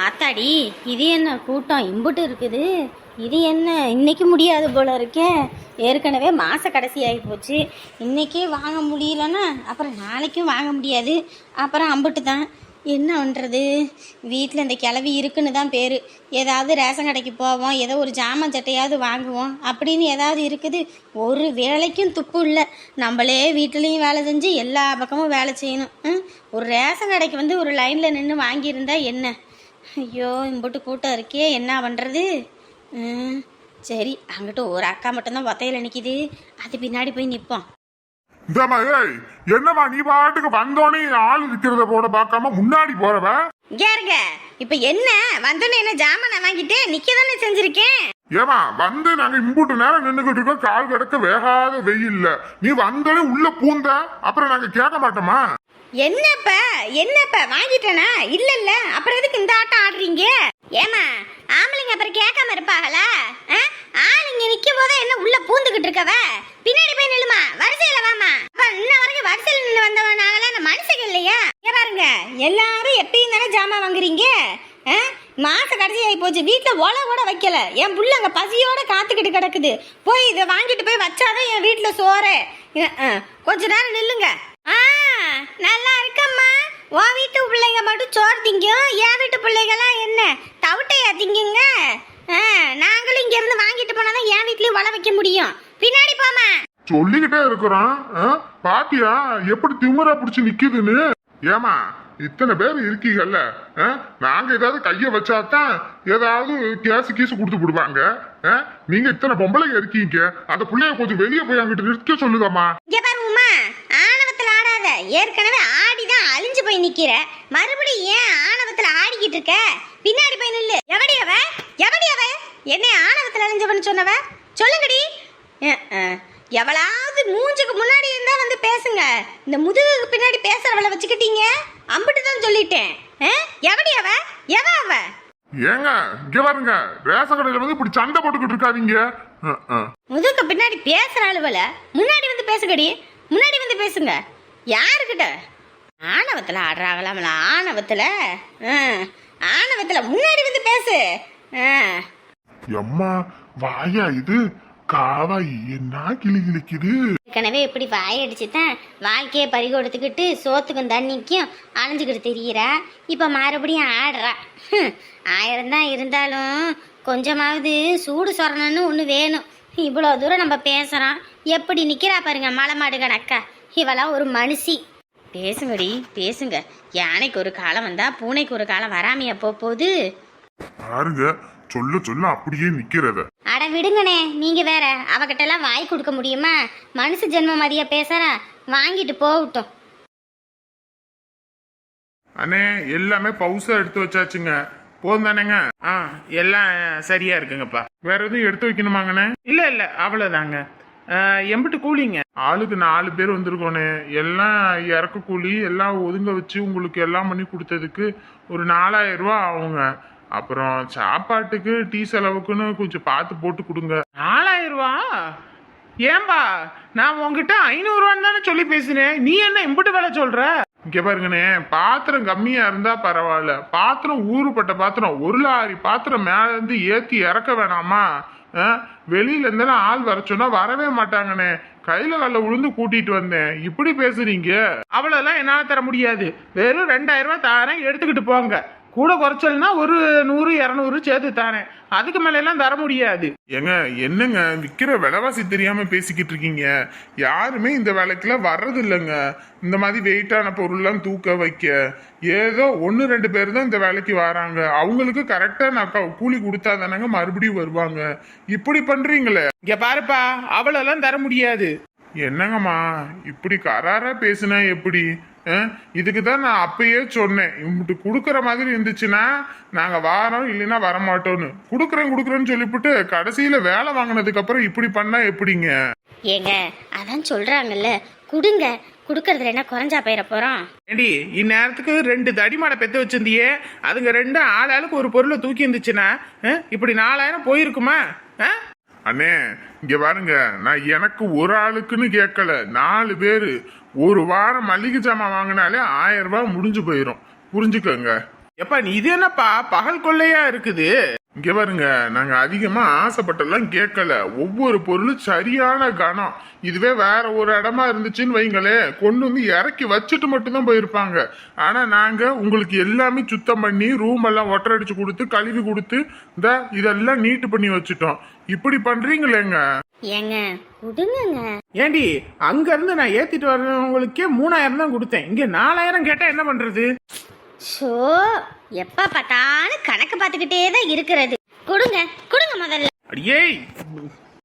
ஆத்தாடி, இது என்ன கூட்டம் இம்புட்டு இருக்குது? இது என்ன இன்னைக்கு முடியாது போல இருக்கே. ஏற்கனவே மாத கடைசி ஆகி போச்சு. இன்றைக்கே வாங்க முடியலன்னா அப்புறம் நாளைக்கும் வாங்க முடியாது. அப்புறம் அம்புட்டு தான் என்ன பண்ணுறது. வீட்டில் இந்த கிளவி இருக்குன்னு தான் பேர். ஏதாவது ரேஷன் கடைக்கு போவோம், ஏதோ ஒரு ஜாமான் சட்டையாவது வாங்குவோம் அப்படின்னு ஏதாவது இருக்குது. ஒரு வேலைக்கும் துப்பு இல்லை. நம்மளே வீட்டிலையும் வேலை செஞ்சு எல்லா பக்கமும் வேலை செய்யணும். ஒரு ரேஷன் கடைக்கு வந்து ஒரு லைனில் நின்று வாங்கியிருந்தா என்ன? ஐயோ, இம்புட்டு கூட்டம் இருக்கே, என்ன பண்ணுறது? சரி, அங்கிட்ட ஒரு அக்கா மட்டும்தான் ஒத்தையில நிற்கிது. அது பின்னாடி போய் நிற்போம். இந்தம்மா, ஏய் என்னம்மா நீ பாட்டுக்கு வந்தோடனே ஆள் இருக்கிறத போட பார்க்காம முன்னாடி போறவ? யாருங்க இப்ப என்ன வந்தோன்னு என்ன ஜாமான வாங்கிட்டு நிக்க தானே செஞ்சிருக்கேன். ஏமா வந்து நாங்க இம்புட்டு நேரம் நின்னுகிட்டு இருக்கோம், கால் கிடக்க வேகாத வெயில்ல. நீ வந்தோடனே உள்ள பூந்த அப்புறம் நாங்க கேட்க மாட்டோமா? என்னப்ப வாங்கிட்டேனா? இல்ல அப்புறம் எதுக்கு இந்த ஆட்டம் ஆடுறீங்க? ஏமா ஆம்பளைங்க அப்புறம் கேட்காம இருப்பாங்களா? ஆளுங்க நிக்கும் போதே என்ன உள்ள பூந்துகிட்டு இருக்கவ? பின்னாடி போய் நில்லுமா, வரிசையில வாமா. இன்ன வரைக்கும் வரிசையில நின்று வந்தவன் நாங்களாம் மனுஷங்க இல்லையா? பாருங்க, எல்லாரும் எப்பயும் தானே ஜாமான் வாங்குறீங்க. மாச கடைசி ஆகி போச்சு, வீட்டுல ஓலை கூட வைக்கல. என் புள்ள அங்க பசியோட காத்துக்கிட்டு கிடக்குது. போய் இதை வாங்கிட்டு போய் வச்சாதான் என் வீட்டுல சோறு. கொஞ்ச நேரம் நில்லுங்க. நல்லா இருக்கம்மா. உன் வீட்டு பிள்ளைங்க மட்டும் சோறு திங்கும், என் வீட்டு பிள்ளைங்கலாம் என்ன தவிட்டையா திங்குங்க? நாங்களும் இங்க இருந்து வாங்கிட்டு போனாதான் என் வீட்லயும் வள வைக்க முடியும். பின்னாடி போமா. சொல்லிக்கிட்டே இருக்கிறோம், பாத்தியா எப்படி திமுறா பிடிச்சு நிக்குதுன்னு? ஏமா இத்தனை பேர் இருக்கீங்கல்ல, நாங்க ஏதாவது கைய வச்சாதான் ஏதாவது கேசு கொடுத்து விடுவாங்க. நீங்க இத்தனை பொம்பளைங்க இருக்கீங்க, அந்த பிள்ளைய கொஞ்சம் வெளியே போய் அங்கிட்டு நிற்க சொல்லுங்கம்மா. ஆணவத்துல ஆடாத, ஏற்கனவே ஆடிதான் அழிஞ்சு போய் நிக்கிற. மறுபடியும் ஏன் ஆணவத்துல ஆடிக்கிட்டு இருக்க? பின்னாடி போய் நில்லு. எவடியவ என்ன ஆணவத்துல அழிஞ்சவன்னு சொன்னவ? சொல்லுங்கடி. எவளாவது மூஞ்சுக்கு முன்னாடி இருந்தா வந்து பேசுங்க. இந்த முதுகுக்கு பின்னாடி பேசுறவளை வச்சுக்கிட்டீங்க, அம்பிட்டு தான் சொல்லிட்டேன். எவடியவ ஏங்க இங்க பாருங்க, ரேஷன் கடையில வந்து இப்படி சண்டை போட்டுக்கிட்டு இருக்காதீங்க. முதுகுக்கு பின்னாடி பேசுற ஆளுவல முன்னாடி வந்து பேசுங்கடி. முன்னாடி வந்து பேசுங்க. யாருக்கிட்ட ஆணவத்துல ஆடுறாங்களாமல? ஆணவத்துல முன்னாடி வந்து பேசு. எம்மா வாயா இது காவாய் என்ன கிளி கிளிக்குது. ஏற்கனவே இப்படி வாயடிச்சு தான் வாழ்க்கையை பறி கொடுத்துக்கிட்டு சோத்துக்கும் தண்ணிக்கும் அலைஞ்சுக்கிட்டு தெரியுறா. இப்போ மறுபடியும் ஆடுறா. 1000 தான் இருந்தாலும் கொஞ்சமாவது சூடு சொரணன்னு ஒன்று வேணும். இவ்வளோ தூரம் நம்ம பேசுகிறோம், எப்படி நிற்கிறா பாருங்க மலை மாடு கணக்கா. இவெல்லாம் ஒரு மனுஷி. பேசுங்கடி பேசுங்க. யானைக்கு ஒரு காலம் வந்தா பூனைக்கு ஒரு காலம் வராமையா போகுது. பாருங்க சொல்ல சொல்ல அப்படியே நிக்கிறத. அட விடுங்கண்ணே, நீங்க வேற. அவகிட்ட எல்லாம் வாய் கொடுக்க முடியுமா? மனுஷ ஜென்ம மாதிரியா பேசுறா. வாங்கிட்டு போகட்டும். அண்ணே எல்லாமே பவுசா எடுத்து வச்சாச்சுங்க, போதும் தானேங்க? எல்லாம் சரியா இருக்குங்கப்பா. வேற எதுவும் எடுத்து வைக்கணுமாங்கண்ணே? இல்ல அவ்வளவுதாங்க. எம்பிட்டு கூலிங்க? ஆளுக்கு 4 பேர் வந்திருக்கோண்ணே. எல்லாம் இறக்க கூலி எல்லாம் ஒதுங்க வச்சு உங்களுக்கு எல்லாம் பண்ணி கொடுத்ததுக்கு ஒரு 4000 ரூபா ஆகுங்க. அப்புறம் சாப்பாட்டுக்கு டீ செலவுக்குன்னு கொஞ்சம் பார்த்து போட்டு கொடுங்க. 4000 ரூபா? ஏன்பா நான் உங்ககிட்ட 500 ரூபான்னு தானே சொல்லி பேசினேன், நீ என்ன இம்புட்டு வேலை சொல்ற? இங்க பாருங்கண்ணே, பாத்திரம் கம்மியா இருந்தா பரவாயில்ல, பாத்திரம் ஊறுபட்ட பாத்திரம் 1 லாரி பாத்திரம் மேல இருந்து ஏத்தி இறக்க வேணாமா? வெளியில இருந்தாலும் ஆள் வர சொன்னா வரவே மாட்டாங்கண்ணே. கையில கால உளுந்து கூட்டிட்டு வந்தேன், இப்படி பேசுறீங்க? அவ்வளவுதான் என்னால தர முடியாது. வெறும் 2000 ரூபாய் தாரேன், எடுத்துக்கிட்டு போங்க. கூட குறைச்சல்னா ஒரு 100 200 சேர்த்து தாரேன், அதுக்கு மேல எல்லாம் தர முடியாது. ஏங்க என்னங்க விக்கிற விலைவாசி தெரியாம பேசிக்கிட்டு இருக்கீங்க? யாருமே இந்த வேலைக்கெல்லாம் வர்றது இல்லைங்க. இந்த மாதிரி வெயிட்டான பொருள்லாம் தூக்க வைக்க ஏதோ 1-2 பேர் தான் இந்த வேலைக்கு வராங்க. அவங்களுக்கு கரெக்டா நான் கூலி கொடுத்தா தானங்க மறுபடியும் வருவாங்க. இப்படி பண்றீங்களே. இங்க பாருப்பா, அவ்வளவுலாம் தர முடியாது. என்னங்கம்மா இப்படி கராரா பேசுனா எப்படி? இதுக்கு தான் நான் அப்பயே சொன்னேன், இவங்கிட்ட கொடுக்குற மாதிரி இருந்துச்சுன்னா நாங்க வாரோம், இல்லைன்னா வரமாட்டோன்னு. கொடுக்குறேன்னு சொல்லிவிட்டு கடைசியில வேலை வாங்கினதுக்கு அப்புறம் இப்படி பண்ணா எப்படிங்க? ஏங்க அதான் சொல்றாங்கல்ல, குடுங்க. குடுக்கறதுல என்ன குறைஞ்சா போயிட போறோம்? ஏண்டி இந்நேரத்துக்கு 2 தடிமாடை பெத்து வச்சிருந்தியே, அதுங்க 2 ஆளாளுக்கு ஒரு பொருளை தூக்கி இருந்துச்சுன்னா இப்படி 4000 போயிருக்குமா? அண்ணே இங்க பாருங்க, நான் எனக்கு ஒரு ஆளுக்குன்னு கேட்கல, 4 பேரு. ஒரு வாரம் மளிகை ஜாமான் வாங்கினாலே 1000 ரூபாய் முடிஞ்சு போயிடும், புரிஞ்சுக்கோங்க. எப்பா நீ இது என்னப்பா பகல் கொள்ளையா இருக்குது? இங்க பாருங்க, நாங்க அதிகமா ஆசைப்பட்டெல்லாம் கேட்கல. ஒவ்வொரு பொருளும் சரியான கணம். இதுவே வேற ஒரு இடமா இருந்துச்சுன்னு வைங்களே, கொண்டு வந்து இறக்கி வச்சுட்டு மட்டும்தான் போயிருப்பாங்க. ஆனா நாங்க உங்களுக்கு எல்லாமே சுத்தம் பண்ணி ரூம் எல்லாம் ஒட்டரடிச்சு கொடுத்து கழுவி கொடுத்து இதெல்லாம் நீட்டு பண்ணி வச்சுட்டோம். இப்படி பண்றீங்களேங்க? ஏங்க விடுங்க. ஏண்டி அங்க இருந்து நான் ஏத்திட்டு வர்றவங்களுக்கே 3000 தான் கொடுத்தேன், இங்க 4000 கேட்டா என்ன பண்றது? ஷோ எப்ப பார்த்தாலும் கணக்கு பார்த்துக்கிட்டே தான் இருக்கிறது. கொடுங்க கொடுங்க முதல்ல. அடியே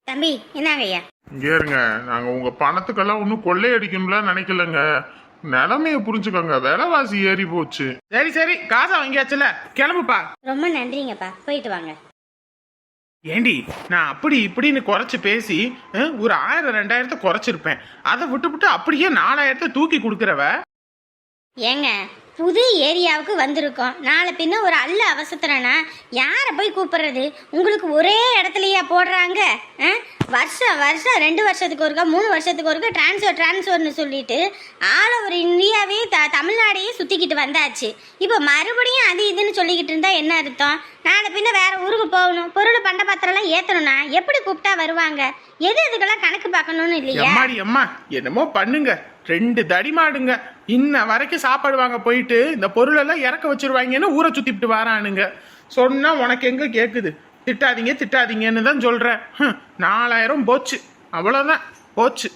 தம்பி என்னங்க ஐயா? இங்க இருங்க, நாங்க உங்க பணத்துக்கெல்லாம் ஒன்றும் கொள்ளையடிக்கணும்லாம் நினைக்கலங்க. நிலைமைய புரிஞ்சுக்கோங்க, விலைவாசி ஏறி போச்சு. சரி சரி காசை வாங்கியாச்சுல, கிளம்புப்பா. ரொம்ப நன்றிங்கப்பா, போயிட்டு வாங்க. ஏண்டி நான் அப்படி இப்படின்னு குறைச்சு பேசி ஒரு 1000 2000 குறைச்சிருப்பேன். அதை விட்டு அப்படியே 4000 தூக்கி கொடுக்கறவ. ஏங்க புது ஏரியாவுக்கு வந்திருக்கோம், நாளை பின்ன ஒரு அல்ல அவசரம்னா யாரை போய் கூப்பிடுறது? உங்களுக்கு ஒரே இடத்துலயா போடுறாங்க? வருஷம் 2 வருஷத்துக்கு ஒருக்கா 3 வருஷத்துக்கு ஒருக்கா டிரான்ஸ்ஃபர்னு சொல்லிட்டு ஆல் ஓவர் இந்தியாவே தமிழ்நாடையே சுற்றிக்கிட்டு வந்தாச்சு. இப்போ மறுபடியும் அது இதுன்னு சொல்லிக்கிட்டு இருந்தா என்ன அர்த்தம்? நாளை பின்ன வேற ஊருக்கு போகணும், பொருள் பண்ட பாத்திரம்லாம் ஏற்றணும்னா எப்படி கூப்பிட்டா வருவாங்க? எதுக்கெல்லாம் கணக்கு பார்க்கணும்னு இல்லையா? அம்மா என்னமோ பண்ணுங்க, 2 தடிமாடுங்க இன்ன வரைக்கும் சாப்பாடு வாங்க போயிட்டு இந்த பொருள் எல்லாம் இறக்க வச்சிருவாங்கன்னு ஊரை சுத்திட்டு வரானுங்க. சொன்னா உனக்கு எங்க கேக்குது? திட்டாதீங்கன்னு தான் சொல்றேன். 4000 போச்சு, அவ்வளவுதான் போச்சு.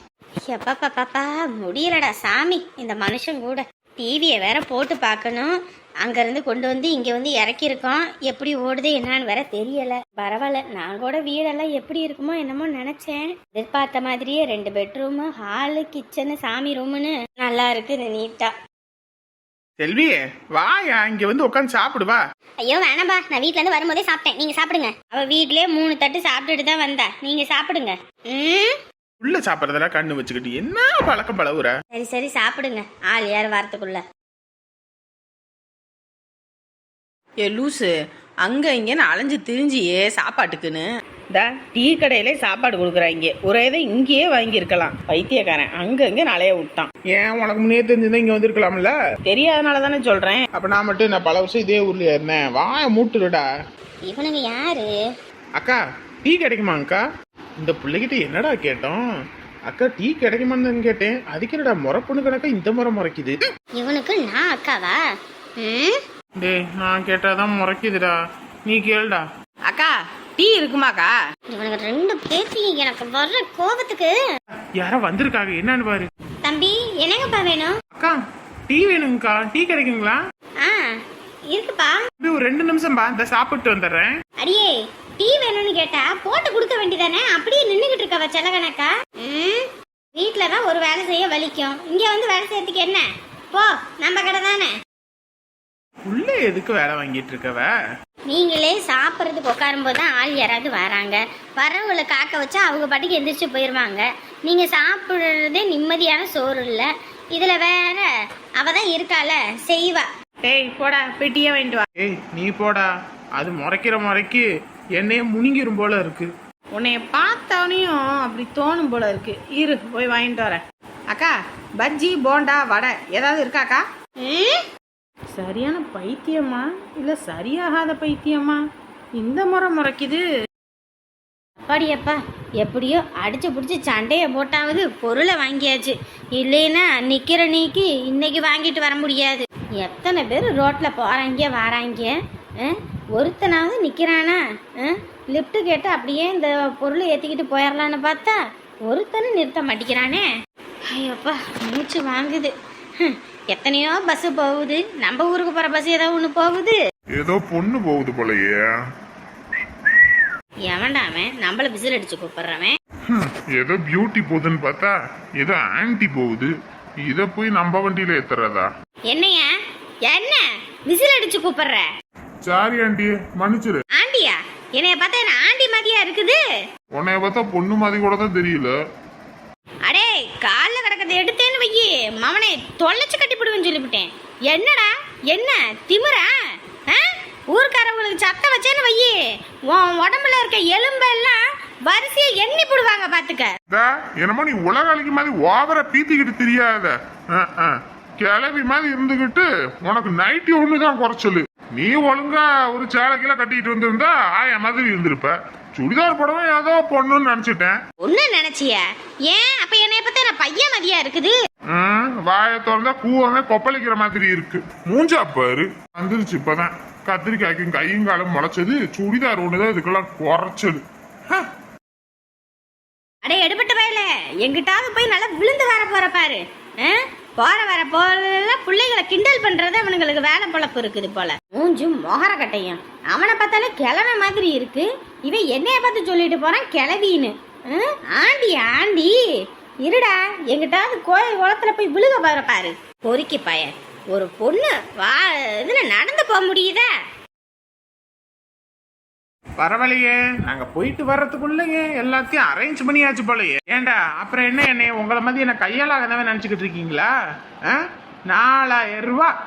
பாப்பா முடியலடா சாமி, இந்த மனுஷன் கூட டிவியை வேற போட்டு பார்க்கணும். அங்கேருந்து கொண்டு வந்து இங்கே வந்து இறக்கியிருக்கோம், எப்படி ஓடுது என்னன்னு வேற தெரியலை. பரவாயில்ல, நான் கூட வீடெல்லாம் எப்படி இருக்குமோ என்னமோ நினச்சேன். எதிர்பார்த்த மாதிரியே 2 பெட்ரூமு, ஹாலு, கிச்சனு, சாமி ரூமுன்னு நல்லா இருக்குது நீட்டா. செல்வி வாயா, இங்க வந்து உட்காந்து சாப்பிடுவா. ஐயோ வேணாம்பா, நான் வீட்ல இருந்து வரும்போதே சாப்பிட்டேன், நீங்க சாப்பிடுங்க. அவ வீட்லயே 3 தட்டு சாப்பிட்டுட்டு தான் வந்தா, நீங்க சாப்பிடுங்க. உள்ள சாப்பிட்றதெல்லாம் கண்ணு வச்சுக்கிட்டு என்ன பழக்கம் பழகுற? சரி சாப்பிடுங்க, ஆள் யார் வாரத்துக்குள்ள. ஏ லூசு, அங்கே இங்கேன்னு அலைஞ்சு திரிஞ்சியே சாப்பாட்டுக்குன்னு. டீ கடையிலே சாப்பாடு கொடுக்குறாங்க, ஒரே இதை இங்கேயே வாங்கியிருக்கலாம். பைத்தியக்காரன் அங்கங்கே நலைய விட்டான். ஏன் உனக்கு முன்னே தெரிஞ்சுதான் இங்க வந்திருக்கலாம்ல? தெரியாதனால தானே சொல்கிறேன். அப்ப நான் மட்டும் நான் பல வருஷம் இதே ஊர்லயா இருந்தேன்? வாய மூட்டுடுடா. இவனுங்க யாரு? அக்கா டீ கிடைக்குமாங்கக்கா? இந்த பிள்ளைகிட்ட என்னடா கேட்டோம்? அக்கா டீ கிடைக்குமான்னு கேட்டேன், அதுக்கு என்னடா முறைப்பொண்ணு கணக்கா இந்த முறை முறைக்குது. இவனுக்கு நான் அக்காவா? டேய் நான் கேட்டாதான் முறைக்குதுடா, நீ கேளுடா. அக்கா டீ இருக்குமாக்கா? இவனுக்கு 2 பேத்தி எனக்கு வர்ற கோபத்துக்கு. யாரோ வந்திருக்காங்க, என்னன்னு பாரு. தம்பி என்னங்கப்பா வேணும்? அக்கா டீ வேணுங்கக்கா, டீ கிடைக்குங்களா? இருக்குப்பா. ஒரு 2 நிமிஷம் பா, இந்த சாப்பிட்டு வந்துடுறேன். அடியே டீ வேணும்னு கேட்டா போட்டு கொடுக்க வேண்டியதானே, அப்படியே நின்னுகிட்டு இருக்கவ செல கணக்கா. வீட்டுலதான் ஒரு வேலை செய்ய வலிக்கும், இங்க வந்து வேலை செய்யறதுக்கு என்ன? போ, நம்ம கடை தானே. உள்ள எதுக்கு வேலை வாங்கிட்டு இருக்கவ? நீங்களே சாப்பிட்றதுக்கு உட்காரும்போது தான் ஆள் யாராவது வராங்க, வரவங்களை காக்க வச்சா அவங்க பாட்டுக்கு எந்திரிச்சு போயிடுவாங்க. நீங்க சாப்பிடுறதே நிம்மதியான சோறு இல்லை, இதுல வேற அவ தான் இருக்கால செய்வா. டேய் போடா, பெட்டியே வாங்கிட்டு வா. ஏய் நீ போடா, அது முறைக்கிற முறைக்கு என்னைய முனிங்கிரும் போல இருக்கு. உன்னைய பார்த்தவனையும் அப்படி தோணும் போல இருக்கு. இரு போய் வாங்கிட்டு வரேன். அக்கா பஜ்ஜி போண்டா வடை ஏதாவது இருக்காக்கா? சரியான பைத்தியமா இல்ல சரியாகாத பைத்தியமா இந்த முறை முறைக்குது? அப்படியப்பா, எப்படியோ அடிச்சு பிடிச்சி சண்டையை போட்டாவது பொருளை வாங்கியாச்சு. இல்லைன்னா நிக்கிற நீக்கி இன்னைக்கு வாங்கிட்டு வர முடியாது. எத்தனை பேர் ரோட்ல போறாங்க வராங்க, ஒருத்தனாவது நிக்கிறானா? லிஃப்ட் கேட்டு அப்படியே இந்த பொருளை ஏத்திக்கிட்டு போயிடலான்னு பார்த்தா ஒருத்தனும் நிறுத்த மாட்டேங்கிறானே. ஐயோப்பா மூச்சு வாங்குது. எத்தனையோ பஸ் போகுது, நம்ம ஊருக்கு போற பஸ் ஏதோ ஒண்ணு போகுது. ஏதோ பொண்ணு போகுது போலயே. எவன்டாமன் நம்மள விசில் அடிச்சு கூப்பிடுறவன்? ஏதோ பியூட்டி போகுதுன்னு பார்த்தா ஏதோ ஆன்டி போகுது. இத போய் நம்ம வண்டியில ஏத்துறதா? என்னையா என்ன விசில் அடிச்சு கூப்பிடுற? சாரி ஆண்டி, மன்னிச்சிரு. ஆண்டியா? என்னைய பார்த்தா என்ன ஆண்டி மாதிரியா இருக்குது? உன்னைய பார்த்தா பொண்ணு மாதிரி கூட தான் தெரியல. அடே கால்ல கிடக்கதை எடுத்தேன்னு வையி மவனை தொலைச்சு கட்டி போடுவேன்னு சொல்லிவிட்டேன். என்னடா என்ன திமிரா? ஊர்க்காரவங்களுக்கு சத்தம் வச்சேன்னு வையி உன் உடம்புல இருக்க எலும்பெல்லாம் வரிசையை எண்ணி போடுவாங்க பாத்துக்க. என்னமோ நீ உலகாளிக்கு மாதிரி ஓவரா பீத்திக்கிட்டு தெரியாத, கிளவி மாதிரி இருந்துகிட்டு உனக்கு நைட்டி ஒண்ணுதான் குறைச்சலு. நீ ஒழுங்கா ஒரு சேலை கீழே கட்டிட்டு வந்திருந்தா ஆயா மாதிரி இருந்திருப்ப. சுடிதார் புடவை ஏதோ பொண்ணுன்னு நினைச்சிட்டேன். ஒண்ணு நினைச்சியா? ஏன் அப்ப என்னைய பார்த்தா நான் பையன் மதியா இருக்குது? வாயை திறந்தா கூவமே கொப்பளிக்கிற மாதிரி இருக்கு. மூஞ்சா பாரு வந்துருச்சு இப்பதான். கத்திரிக்காய்க்கும் கையும் காலம் முளைச்சது, சுடிதார் ஒண்ணுதான் இதுக்கெல்லாம் குறைச்சது. அடே எடுபட்ட வயல, எங்கிட்டாவது போய் நல்லா விழுந்து வர போற பாரு. போற வர போல பிள்ளைகளை கிண்டல் பண்றது அவனுங்களுக்கு வேலை பொழப்பு இருக்குது போல. மூஞ்சும் மொகர கட்டையும் அவனை பார்த்தாலே கிழமை மாதிரி இருக்கு. இவன் என்னைய பார்த்து சொல்லிட்டு போறான் கிளவின்னு. ஆண்டி ஆண்டி இருடா, எங்கிட்டாவது கோயில் குளத்துல போய் விழுக போற பாரு. பொறுக்கி பய ஒரு பொண்ணு வா இதுல நடந்து போக முடியுதா? பரவாயில்லையே, நாங்க போயிட்டு வர்றதுக்குள்ளேயே எல்லாத்தையும் அரேஞ்ச் பண்ணியாச்சு போலயே. ஏண்டா அப்புறம் என்ன உங்களை மாதிரி என்ன கையாலாகதான் நினைச்சுக்கிட்டு இருக்கீங்களா? 4000 ரூபாய்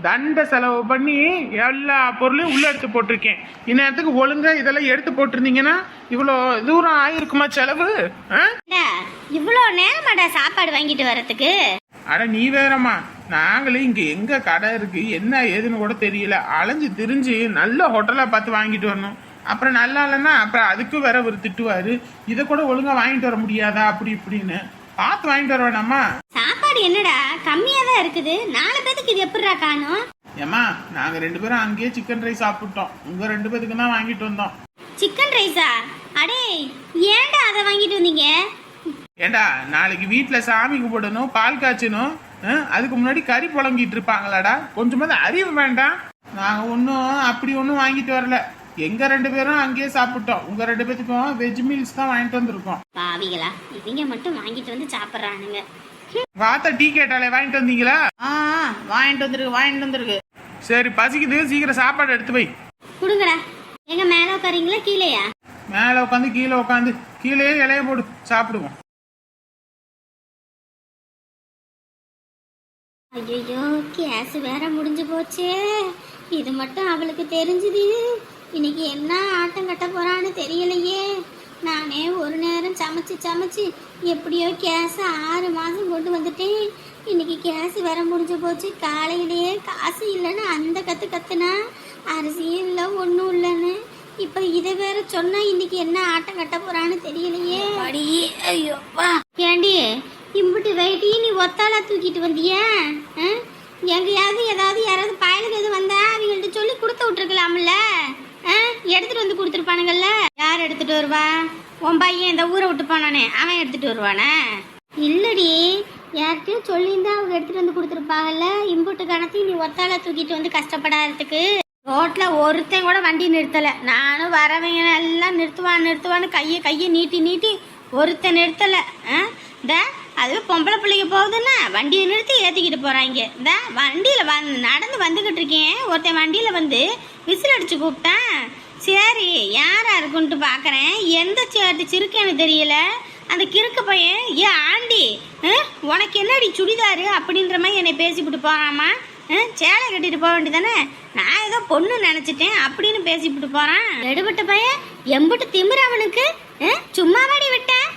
தண்ட செலவு பண்ணி எல்லா பொருளையும் உள்ள எடுத்து போட்டிருக்கேன். இந்நேரத்துக்கு ஒழுங்கா இதெல்லாம் எடுத்து போட்டிருந்தீங்கன்னா இவ்வளோ தூரம் ஆயிருக்குமா செலவு? இவ்வளோ நேரமாடா சாப்பாடு வாங்கிட்டு வர்றதுக்கு? அட நீ வேறம்மா, நாங்களும் இங்க எங்க கடை இருக்கு என்ன ஏதுன்னு கூட தெரியல. அலைஞ்சு திரிஞ்சு நல்ல ஹோட்டலா பார்த்து வாங்கிட்டு வரணும். அப்புறம் நல்லா இல்லைன்னா அப்புறம் அதுக்கு வேற ஒரு திட்டுவாரு. இதை கூட ஒழுங்கா வாங்கிட்டு வர முடியாதா அப்படி இப்படின்னு பார்த்து வாங்கிட்டு வர வேணாமா? சாப்பாடு என்னடா கம்மியா தான் இருக்குது. 4 பேத்துக்கு இது எப்படிடா காணும்? ஏமா நாங்க 2 பேரும் அங்கேயே சிக்கன் ரைஸ் சாப்பிட்டோம். உங்க 2 பேத்துக்கு தான் வாங்கிட்டு வந்தோம். சிக்கன் ரைஸா? அடே ஏன்டா அதை வாங்கிட்டு வந்தீங்க? ஏண்டா நாளைக்கு வீட்டுல சாமி கும்பிடணும், பால் காய்ச்சணும். அதுக்கு முன்னாடி கறி புழங்கிட்டு இருப்பாங்களாடா? கொஞ்சமாவது அறிவு வேண்டாம். நாங்க ஒன்றும் அப்படி ஒன்றும் வாங்கிட்டு வரல. எங்க 2 பேரும் அங்கேயே சாப்பிட்டோம். உங்க 2 பேத்துக்கும் வெஜ் மீல்ஸ் தான் வாங்கிட்டு வந்திருக்கோம். பாவிகளா, இவங்க மட்டும் வாங்கிட்டு வந்து சாப்பிட்றானுங்க. வாத்தா டீ கேட்டாலே வாங்கிட்டு வந்தீங்களா? வாங்கிட்டு வந்துருக்கு. சரி பசிக்குது, சீக்கிரம் சாப்பாடு எடுத்து போய் கொடுங்கடா. எங்க மேல உட்காரீங்களா கீழேயா? மேல உட்காந்து கீழே உட்காந்து கீழே இலைய போடு சாப்பிடுவோம். ஐயோ கேஸ் வேற முடிஞ்சு போச்சே. இது மட்டும் அவளுக்கு தெரிஞ்சுது. இன்னைக்கு என்ன ஆட்டம் கட்ட போறான்னு தெரியலையே. நானே ஒரு நேரம் சமைச்சு எப்படியோ கேஸ் 6 மாதம் கொண்டு வந்துட்டேன். இன்னைக்கு கேஸ் வேற முடிஞ்சு போச்சு. காலையிலேயே காசு இல்லைன்னு அந்த கத்துனா அரிசியும் இல்லை ஒன்றும் இல்லைன்னு. இப்போ இதை வேற சொன்னா இன்னைக்கு என்ன ஆட்டம் கட்ட போறான்னு தெரியலையே. ஐயோ வா ஏண்டி இம்புட்டு வெயிட்டையும் நீ ஒத்தாலா தூக்கிட்டு வந்தியா? எங்கேயாவது யாராவது பயலுக்கு எது வந்தா அவங்கள்ட்ட சொல்லி கொடுத்து விட்டுருக்கலாம்ல. எடுத்துட்டு வந்து கொடுத்துருப்பானுங்கல்ல. யார் எடுத்துட்டு வருவா? உன் பையன் இந்த ஊரை விட்டு போனானே அவன் எடுத்துட்டு வருவானே? இல்லடி, யார்கிட்டயும் சொல்லியிருந்தா அவங்க எடுத்துட்டு வந்து கொடுத்துருப்பாங்கல்ல. இம்புட்டு கணத்தையும் நீ ஒத்தாலா தூக்கிட்டு வந்து கஷ்டப்படாததுக்கு. ரோட்ல ஒருத்தன் கூட வண்டி நிறுத்தலை. நானும் வரவங்க எல்லாம் நிறுத்துவான்னு கையை நீட்டி ஒருத்தன் நிறுத்தலை. அது பொம்பளை பிள்ளைங்க போகுதுன்னா வண்டியை நிறுத்தி ஏற்றிக்கிட்டு போகிறாங்க. இந்த வண்டியில் நடந்து வந்துக்கிட்டு இருக்கேன். ஒருத்தன் வண்டியில் வந்து விசில் அடித்து கூப்பிட்டான். சரி யாரா இருக்குன்ட்டு பார்க்குறேன். எந்த சிறுக்கேன்னு தெரியல. அந்த கிறுக்கு பையன் ஏன் ஆண்டி உனக்கு என்னடி சுடிதாரு அப்படின்ற மாதிரி என்னை பேசிவிட்டு போகிறாமா. சேலை கட்டிட்டு போக வேண்டியதானே, நான் ஏதோ பொண்ணு நினச்சிட்டேன் அப்படின்னு பேசிவிட்டு போகிறான். எடுபட்ட பையன் எம்புட்டு திமிர அவனுக்கு. சும்மாவாடி விட்டேன்.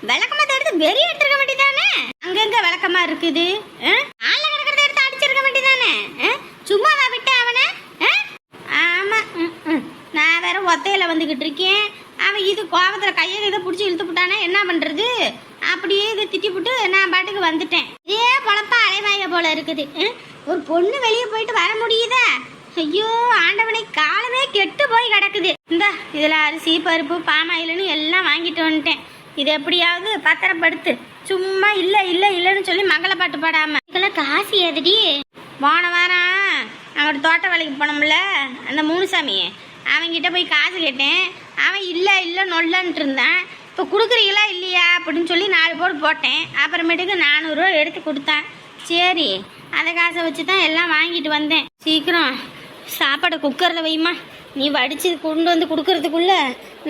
விளக்கமா எடுத்து வெறி எடுத்துருக்க வேண்டியதானே. அங்கங்க விளக்கமா இருக்குது. ஆள கிடக்கிறத எடுத்து அடிச்சிருக்க வேண்டியதானே. சும்மாவா விட்ட அவனை? ஆமா நான் வேற ஒத்தையில வந்துகிட்டு இருக்கேன். அவன் இது கோபத்துல கையை பிடிச்சி இழுத்து விட்டானா என்ன பண்றது? அப்படியே இதை திட்டிவிட்டு நான் பாட்டுக்கு வந்துட்டேன். இதே பொழப்பா அலைவாய போல இருக்குது. ஒரு பொண்ணு வெளியே போயிட்டு வர முடியுதா? ஐயோ ஆண்டவனை, காலமே கெட்டு போய் கிடக்குது. இந்த இதுல அரிசி பருப்பு பாமாயில்னு எல்லாம் வாங்கிட்டு வந்துட்டேன். இது எப்படியாவது பத்திரப்படுத்து. சும்மா இல்லைன்னு சொல்லி மங்கள பாட்டு பாடாம. இதெல்லாம் காசு ஏதுடி? போன வாரம் அவன் தோட்ட வேலைக்கு போனோம்ல அந்த மூணுசாமி, அவன்கிட்ட போய் காசு கேட்டேன். அவன் இல்லை நொல்லன்ட்டு இருந்தான். இப்போ கொடுக்குறீங்களா இல்லையா அப்படின்னு சொல்லி 4 போடு போட்டேன். அப்புறமேட்டுக்கு 400 ரூபா எடுத்து கொடுத்தான். சரி அந்த காசை வச்சு தான் எல்லாம் வாங்கிட்டு வந்தேன். சீக்கிரம் சாப்பாடை குக்கரில் வைமா. நீ வடித்து கொண்டு வந்து கொடுக்கறதுக்குள்ள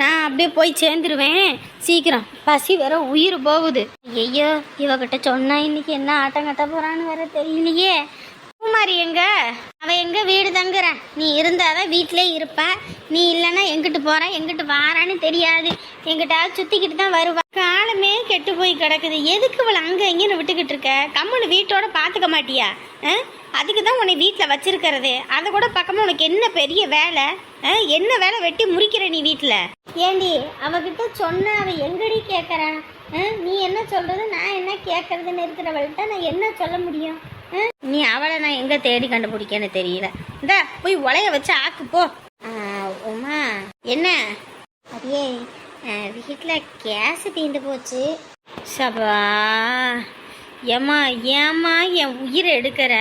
நான் அப்படியே போய் சேர்ந்துருவேன். சீக்கிரம் பசி வேற உயிர் போகுது. ஐயோ இவகிட்ட சொன்னா இன்னைக்கு என்ன ஆட்டம் கட்ட போறான்னு வேற தெரியலையே. பூமாரி எங்க? அவ எங்க வீடு தங்குற? நீ இருந்தாதான் வீட்டிலே இருப்ப. நீ இல்லைன்னா எங்கிட்டு போற எங்கிட்டு வாரான்னு தெரியாது. எங்கிட்டாவது சுத்திக்கிட்டு தான் வருவா. காலமே கெட்டு போய் கிடக்குது. எதுக்கு இவளை அங்க இங்கன்னு விட்டுக்கிட்டு இருக்க? கம்முன்னு வீட்டோட பாத்துக்க மாட்டியா? அதுக்கு தான் உன்னை வீட்டில் வச்சிருக்கிறது. அதை கூட பக்கமா உனக்கு என்ன பெரிய வேலை? என்ன வேலை வெட்டி முறிக்கிற நீ வீட்டில்? ஏண்டி அவகிட்ட சொன்ன அவ எங்கடி கேட்கறா? நீ என்ன சொல்றது, நான் என்ன கேட்கறதுன்னு இருக்கிறவள்கிட்ட நான் என்ன சொல்ல முடியும்? நீ அவளை நான் எங்க தேடி கண்டுபிடிக்கன்னு தெரியல. இந்த போய் உலைய வச்சு ஆக்கு போ. உமா என்ன? அப்படியே வீட்டில் கேஸ் தீந்து போச்சு. சபா ஏம்மா ஏம்மா என் உயிரை எடுக்கிற?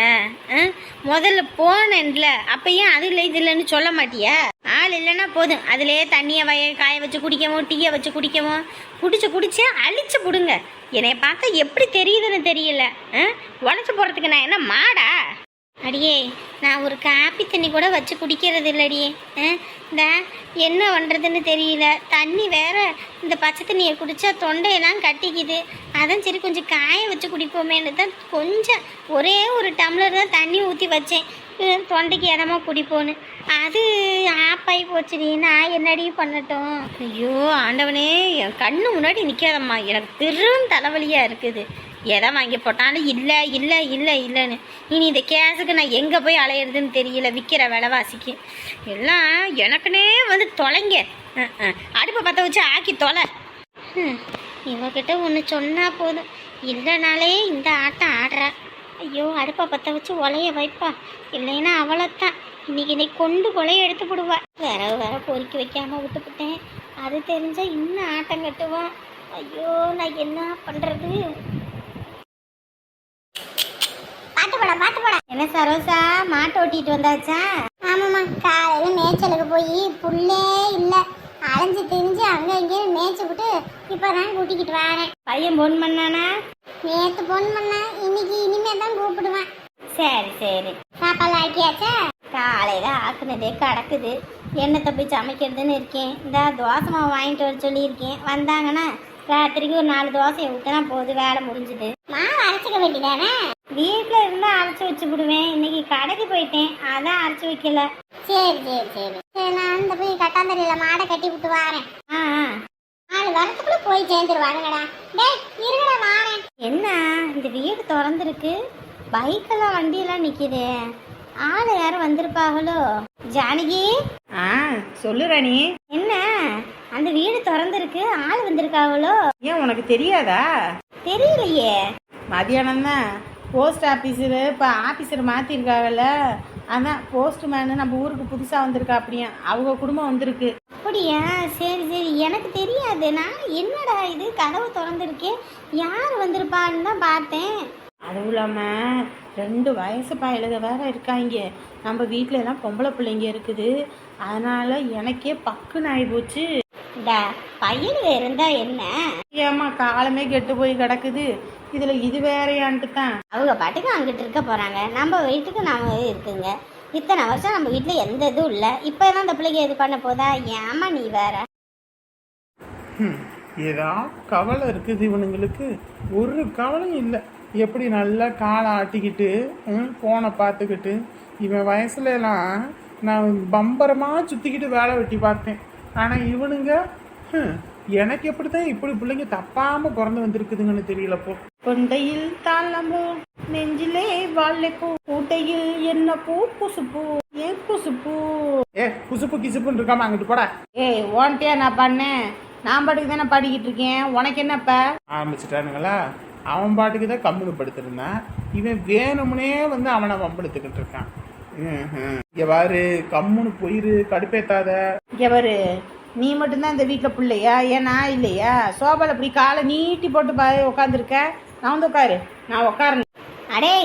முதல்ல போனேன்ல, அப்போ ஏன் அது இல்லை இது இல்லைன்னு சொல்ல மாட்டியா? ஆள் இல்லைன்னா போதும், அதுலேயே தண்ணியை காய வச்சு குடிக்கவும் டீயை வச்சு குடிக்கவும் குடிச்சு அழிச்சு பிடுங்க. என்னை பார்த்தா எப்படி தெரியுதுன்னு தெரியல. உடச்சி போகிறதுக்கு நான் என்ன மாடா? அடியே நான் ஒரு காப்பி தண்ணி கூட வச்சு குடிக்கிறது இல்லடியே. இந்த என்ன பண்ணுறதுன்னு தெரியல. தண்ணி வேற இந்த பச்சை தண்ணியை குடித்தா தொண்டையெல்லாம் கட்டிக்குது. அதான் சரி கொஞ்சம் காய வச்சு குடிப்போமேன்னு தான் கொஞ்சம் ஒரே ஒரு டம்ளர் தான் தண்ணி ஊற்றி வச்சேன். தொண்டைக்கு இடமா குடிப்போன்னு அது ஆப்பாகி போச்சுடி. நான் என்னடி பண்ணட்டும்? ஐயோ ஆண்டவனே, என் கண்ணு முன்னாடி நிற்காதம்மா. எனக்கு பெரும் தலைவலியாக இருக்குது. எதை வாங்கி போட்டாலும் இல்லை இல்லை இல்லை இல்லைன்னு. இனி இந்த கேஸுக்கு நான் எங்கே போய் அலையிறதுன்னு தெரியல. விற்கிற விலைவாசிக்கு எல்லாம் எனக்குன்னே வந்து தொலைங்க. அடுப்பை பற்ற வச்சு ஆக்கி தொலை. இவகிட்ட ஒன்று சொன்னால் போதும், இல்லைனாலே இந்த ஆட்டம் ஆடுறா. ஐயோ அடுப்பை பற்ற வச்சு உலைய வைப்பா, இல்லைன்னா அவளைத்தான் இன்னைக்கு கொண்டு கொலையை எடுத்து போடுவா. வேற பொறுக்கி வைக்காமல் விட்டுவிட்டேன். அது தெரிஞ்சால் இன்னும் ஆட்டம் கட்டுவான். ஐயோ நான் என்ன பண்ணுறது? பாட்டு போட. என்ன சரோசா, மாட்டை ஓட்டிட்டு வந்தாச்சா? ஆமாம்மா, காலையில் மேய்ச்சலுக்கு போய் புல்லே இல்லை, அலைஞ்சு திரிஞ்சு அங்கே இங்கேயும் மேய்ச்சி விட்டு இப்போ தான் கூட்டிக்கிட்டு வரேன். பையன் போன் பண்ணானா? நேற்று போன் பண்ணா, இனிமே தான் கூப்பிடுவேன். சரி சரி. சாப்பாடு ஆக்கியாச்சா? காலையில் ஆக்குனதே கிடக்குது. எண்ணத்தை போய் சமைக்கிறதுன்னு இருக்கேன். இந்த தோசை மாவு வாங்கிட்டு வர சொல்லியிருக்கேன். வந்தாங்கன்னா ராத்திரிக்கு ஒரு 4 தோசையை ஊற்றினா போகுது, வேலை முடிஞ்சுது. மாவு அரைச்சிக்க வேண்டியதானே? வீட்டில் இருந்தால் அரைச்சி வச்சு விடுவேன். இன்னைக்கு கடைக்கு போயிட்டேன், அதான் அரைச்சி வைக்கல. சரி சரி சரி சரி. நான் இந்த போய் கட்டாந்தரையில் மாடை கட்டி விட்டு வரேன். 4 வரத்துக்குள்ள போய் சேர்ந்துருவானுங்கடா. டேய் இருங்கடா வாரேன். என்ன இந்த வீடு திறந்துருக்கு, பைக்கெல்லாம் வண்டியெல்லாம் நிற்கிது. ஆள் யாரும் வந்திருப்பாங்களோ? ஜானகி. சொல்லு ராணி. என்ன அந்த வீடு திறந்துருக்கு, ஆள் வந்திருக்காங்களோ? ஏன் உனக்கு தெரியாதா? தெரியலையே. மதியானம் தான் போஸ்ட் ஆஃபீஸர் இப்போ ஆஃபீஸர் மாற்றிருக்காங்கல்ல, அதான் போஸ்ட்மேனு நம்ம ஊருக்கு புதுசாக வந்திருக்கா. அப்படியா அவங்க குடும்பம் வந்திருக்கு. அப்படியா? சரி சரி, எனக்கு தெரியாது. நான் என்னடா இது கதவு திறந்துருக்கே, யார் வந்திருப்பான்னு தான் பார்த்தேன். அதுவும் இல்லாமல் 2 வயசு பயலுக வேற இருக்காங்க. நம்ம வீட்டில எல்லாம் பொம்பளை பிள்ளைங்க இருக்குது. அதனால எனக்கே பக்குன்னு ஆகி போச்சு. பையன் இருந்தா என்ன? ஏம்மா காலமே கெட்டு போய் கிடக்குது, இதுல இது வேறையான்ட்டு தான். அவங்க பாட்டுக்கு அங்கிட்டு இருக்க போறாங்க, நம்ம வீட்டுக்கு நாம இருக்குங்க. இத்தனை வருஷம் நம்ம வீட்டுல எந்த இதுவும் இல்லை. இப்பதான் இந்த பிள்ளைங்க இது பண்ண போதா? ஏமா நீ வேற? ஏதா கவலை இருக்குது இவனுங்களுக்கு? ஒரு கவலையும் இல்லை. எப்படி நல்லா காலை ஆட்டிக்கிட்டு ஃபோனை பார்த்துக்கிட்டு, இவன் வயசுல எல்லாம் நான் பம்பரமாக சுற்றிக்கிட்டு வேலை வெட்டி பார்த்தேன். ஆனால் இவனுங்க எனக்கு எப்படி தான் இப்படி பிள்ளைங்க தப்பாமல் பிறந்து வந்திருக்குதுங்கன்னு தெரியலப்போ. கொண்டையில் தாளம்பூ, நெஞ்சிலே வாழைப்பூ, கூட்டையில் என்ன பூ குசுப்பூ, ஏன் குசுப்பூ. குசுப்பு கிசுப்புன்னு இருக்காம அங்கிட்டு போட. ஓன்ட்டியா நான் பண்ணேன்? நான் பாட்டுக்கு தானே பாடிக்கிட்டு இருக்கேன், உனக்கு என்னப்ப? ஆரம்பிச்சுட்டானுங்களா? அவன் பாட்டுக்கு தான் கம்முனு படுத்திருந்தான். இவன் வேணும்னே வந்து அவனை வம்பெடுத்துக்கிட்டு இருக்கான். இங்க பாரு, கம்முனு போயிரு, கடுப்பேத்தாத. இங்க பாரு, நீ மட்டும்தான் இந்த வீட்டில் பிள்ளையா? ஏன் நான் இல்லையா? சோபாவில் இப்படி காலை நீட்டி போட்டு உட்காந்துருக்க. நான் வந்து உட்காரு, நான் உட்காரணும். அடே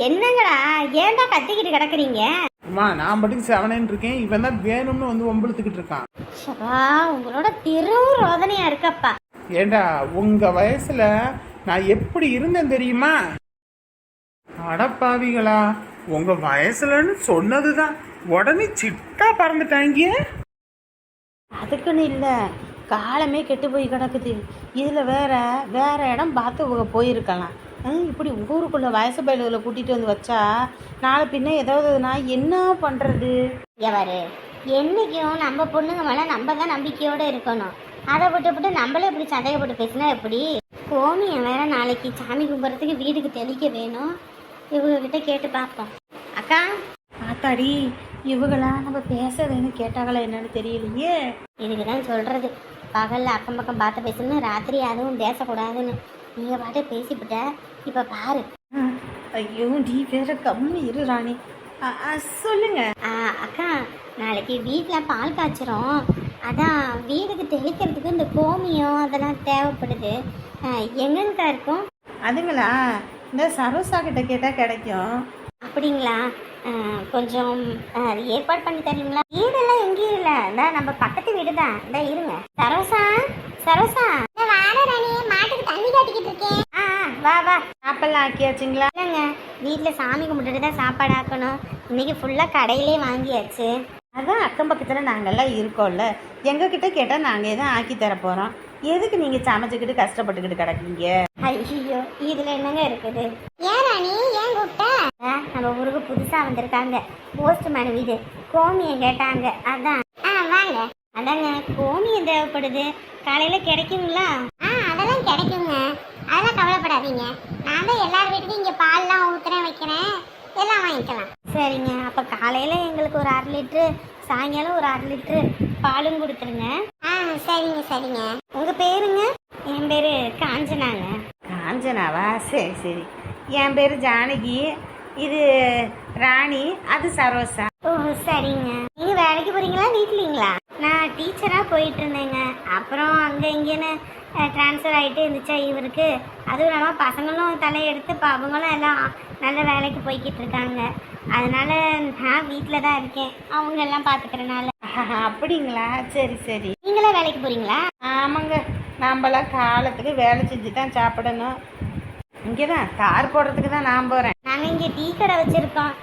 என்னங்கடா, ஏன்டா கத்திக்கிட்டு கிடக்குறீங்க? அம்மா நான் பாட்டுக்கு செவனேன்னு இருக்கேன், இவன் தான் வேணும்னு வந்து வம்பெடுத்துக்கிட்டு இருக்கான். உங்களோட திரு ரோதனையா இருக்கப்பா. ஏண்டா உங்க வயசுல நான் எப்படி இருந்தேன் தெரியுமா? அடப்பாவிகளா, உங்க வயசுலன்னு சொன்னதுதான் உடனே சிட்டா பறந்துட்டாங்க. அதுக்குன்னு இல்லை, காலமே கெட்டு போய் கிடக்குது. இதில் வேற இடம் பார்த்து போயிருக்கலாம். இப்படி ஊருக்குள்ள வயசு பயலுகளை கூட்டிட்டு வந்து வச்சா நாளை பின்ன ஏதாவது நான் என்ன பண்றது? எவரு என்னைக்கும் நம்ம பொண்ணுங்க மேல நம்ம தான் நம்பிக்கையோட இருக்கணும். அதை விட்டு நம்மளே இப்படி சந்தேகப்பட்டு பேசினா எப்படி? கோமியம் வேற நாளைக்கு சாமி கும்பிட்றதுக்கு வீட்டுக்கு தெளிக்க வேணும். இவங்க கிட்ட கேட்டு பார்ப்போம். அக்கா, ஆத்தாடி, இவங்களா நம்ம பேசுறதுன்னு கேட்டாங்களா என்னன்னு தெரியலையே. இதுக்கு தான் சொல்றது, பகல்ல அக்கம் பக்கம் பார்த்து பேசணும், ராத்திரி அதுவும் பேசக்கூடாதுன்னு. நீங்க பாட்டு பேசிவிட்ட. இப்ப பாரு. ஐயோ, நீ வேற கம்மி இரு ராணி. சொல்லுங்க. அக்கா, நாளைக்கு வீட்டில் பால் காய்ச்சிரும். அதான் வீடுக்கு தெளிக்கிறதுக்கு இந்த கோமியம் அதெல்லாம் தேவைப்படுது. எங்கங்கக்கா இருக்கும்? அதுங்களா, இந்த சரோசா கிட்ட கேட்டால் கிடைக்கும். அப்படிங்களா? கொஞ்சம் ஏற்பாடு பண்ணி தரீங்களா? வீடெல்லாம் எங்கேயும் இல்லை, இந்த நம்ம பக்கத்து வீடு தான். இந்த இருங்க. சரோசா, சரோசா, மாட்டுக்கு தண்ணி காட்டிக்கிட்டு இருக்கேன். வா வா. சாப்பெல்லாம் ஆக்கியாச்சுங்களா? இல்லைங்க, வீட்டில் சாமி கும்பிட்டுட்டு தான் சாப்பாடு ஆக்கணும். இன்னைக்கு ஃபுல்லாக கடையிலே வாங்கியாச்சு. அதான் அக்கம் பக்கத்தில் நாங்கள்லாம் இருக்கோம்ல, எங்ககிட்ட கேட்டால் நாங்கள் எதுவும் ஆக்கி தர போகிறோம். எதுக்கு நீங்கள் சமைச்சுக்கிட்டு கஷ்டப்பட்டுக்கிட்டு கிடக்கீங்க? ஐயோ, இதுல என்னங்க இருக்குது? ஏன் ராணி, ஏன் கூப்பிட்ட? நம்ம ஊருக்கு புதுசா வந்திருக்காங்க, போஸ்ட்மேன் வீடு. கோமியம் கேட்டாங்க, அதான். வாங்க. அதாங்க, கோமியம் தேவைப்படுது. காலையில கிடைக்குங்களா? அதெல்லாம் கிடைக்குங்க, அதெல்லாம் கவலைப்படாதீங்க. நான் தான் எல்லார் வீட்டுக்கும் இங்க பால்லாம் ஊத்துறேன் வைக்கிறேன், எல்லாம் வாங்கிக்கலாம். சரிங்க, அப்ப காலையில எங்களுக்கு ஒரு 1/2 லிட்டரு, சாயங்காலம் ஒரு 1/2 லிட்டரு பாலும் கொடுத்துருங்க. சரிங்க சரிங்க. உங்க பேருங்க? என் பேரு காஞ்சனாங்க. காஞ்சனாவா? சரி சரி. என் பேர் ஜானகி, இது ராணி, அது சரோசா. ஓ சரிங்க. நீங்க வேலைக்கு போறீங்களா வீட்லீங்களா? நான் டீச்சரா போயிட்டு இருந்தேங்க. அப்புறம் அங்க இங்கன்னு ட்ரான்ஸ்ஃபர் ஆகிட்டு இருந்துச்சா இவருக்கு. அதுவும் இல்லாமல் பசங்களும் தலையெடுத்து அவங்களும் எல்லாம் நல்ல வேலைக்கு போய்கிட்டு இருக்காங்க. அதனால நான் வீட்டில் தான் இருக்கேன், அவங்க எல்லாம் பார்த்துக்கிறனால. அப்படிங்களா? சரி சரி. நீங்களே வேலைக்கு போறீங்களா? ஆமாங்க, நம்மளாம் காலத்துக்கு வேலை செஞ்சு தான் சாப்பிடணும். இங்கே தான் கார் போடுறதுக்கு தான் நான் போகிறேன். நாங்கள் இங்கே டீ கடை வச்சுருக்கோம்,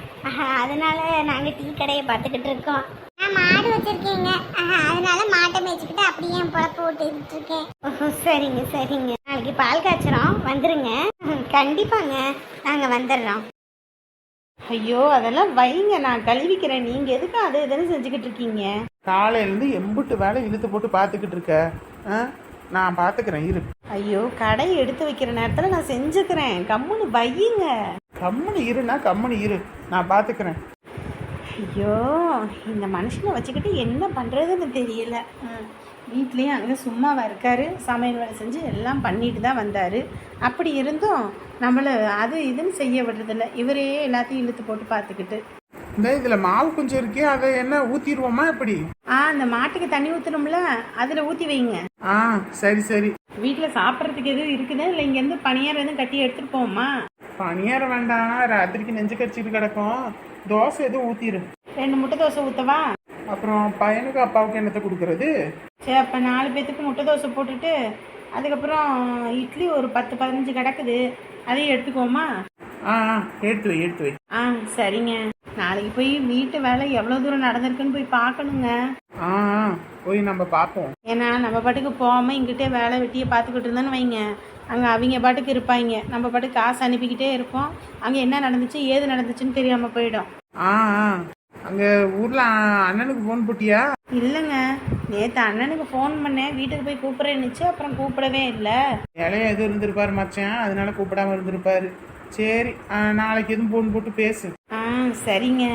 அதனால நாங்கள் டீ கடையை பார்த்துக்கிட்டு இருக்கோம். நான் மாடு வச்சிருக்கேங்க, அதனால மாட்டை மேய்ச்சிக்கிட்டு அப்படியே என் பொழப்பு ஓட்டிக்கிட்டு இருக்கேன். சரிங்க சரிங்க. நாளைக்கு பால் காய்ச்சறோம், வந்துருங்க. கண்டிப்பாங்க, நாங்கள் வந்துடுறோம். ஐயோ, அதெல்லாம் வைங்க, நான் கழுவிக்கிறேன். நீங்கள் எதுக்கு அதை எதுன்னு செஞ்சுக்கிட்டு இருக்கீங்க? காலையிலேருந்து எம்புட்டு வேலை இழுத்து போட்டு பார்த்துக்கிட்டு இருக்க. நான் பார்த்துக்கிறேன், இரு. ஐயோ, கடையை எடுத்து வைக்கிற நேரத்தில் நான் செஞ்சுக்கிறேன், கம்முன்னு வையுங்க. கம்முனு இருனா, கம்முனு இரு, நான் பார்த்துக்கிறேன். ஐயோ, இந்த மனுஷனை வச்சுக்கிட்டு என்ன பண்ணுறதுன்னு தெரியல. வீட்லேயும் அங்கே சும்மாவா இருக்காரு, சமையல் வேலை செஞ்சு எல்லாம் பண்ணிட்டு தான் வந்தார். அப்படி இருந்தும் நம்மளை அது இதுன்னு செய்ய விடுறதில்ல. இவரே எல்லாத்தையும் இழுத்து போட்டு பார்த்துக்கிட்டு. இந்த இதில் மாவு கொஞ்சம் இருக்கே, அதை என்ன ஊற்றிடுவோமா எப்படி? அந்த மாட்டுக்கு தண்ணி ஊற்றணும்ல, அதில் ஊற்றி வைங்க. சரி சரி. வீட்டில் சாப்பிட்றதுக்கு எதுவும் இருக்குதா, இல்லை இங்கேருந்து பணியாரம் எதுவும் கட்டி எடுத்துகிட்டு போவோமா? பணியாரம் வேண்டாம், ராத்திரிக்கு நெஞ்சு கடிச்சிட்டு கிடக்கும். தோசை எதுவும் ஊற்றிடு. 2 முட்டை தோசை ஊற்றவா? அப்புறம் பையனுக்கு அப்பாவுக்கு என்னத்தை கொடுக்கறது? சரி, அப்போ 4 பேத்துக்கு முட்டை தோசை போட்டுட்டு அதுக்கப்புறம் இட்லி ஒரு 10-15 கிடக்குது, அதையும் எடுத்துக்குவோமா? எடுத்து வை எடுத்து வை. சரிங்க. நாளைக்கு போய் வீட்டு வேலை எவ்வளோ தூரம் நடந்திருக்குன்னு போய் பார்க்கணுங்க. போய் நம்ம பார்ப்போம். ஏன்னா நம்ம பாட்டுக்கு போகாமல் இங்கிட்டே வேலை வெட்டியை பார்த்துக்கிட்டு இருந்தோன்னு வைங்க, அங்கே அவங்க பாட்டுக்கு இருப்பாங்க, நம்ம பாட்டுக்கு காசு அனுப்பிக்கிட்டே இருப்போம். அங்கே என்ன நடந்துச்சு ஏது நடந்துச்சுன்னு தெரியாமல் போயிடும். அங்கே ஊரில் அண்ணனுக்கு ஃபோன் போட்டியா? இல்லைங்க, நேற்று அண்ணனுக்கு ஃபோன் பண்ணேன், வீட்டுக்கு போய் கூப்பிட்றேன்னுச்சு, அப்புறம் கூப்பிடவே இல்லை. வேலையா எதுவும் இருந்திருப்பாரு மச்சான், அதனால கூப்பிடாம இருந்திருப்பாரு. சரி, நாளைக்கு எதுவும் ஃபோன் போட்டு பேசு. சரிங்க.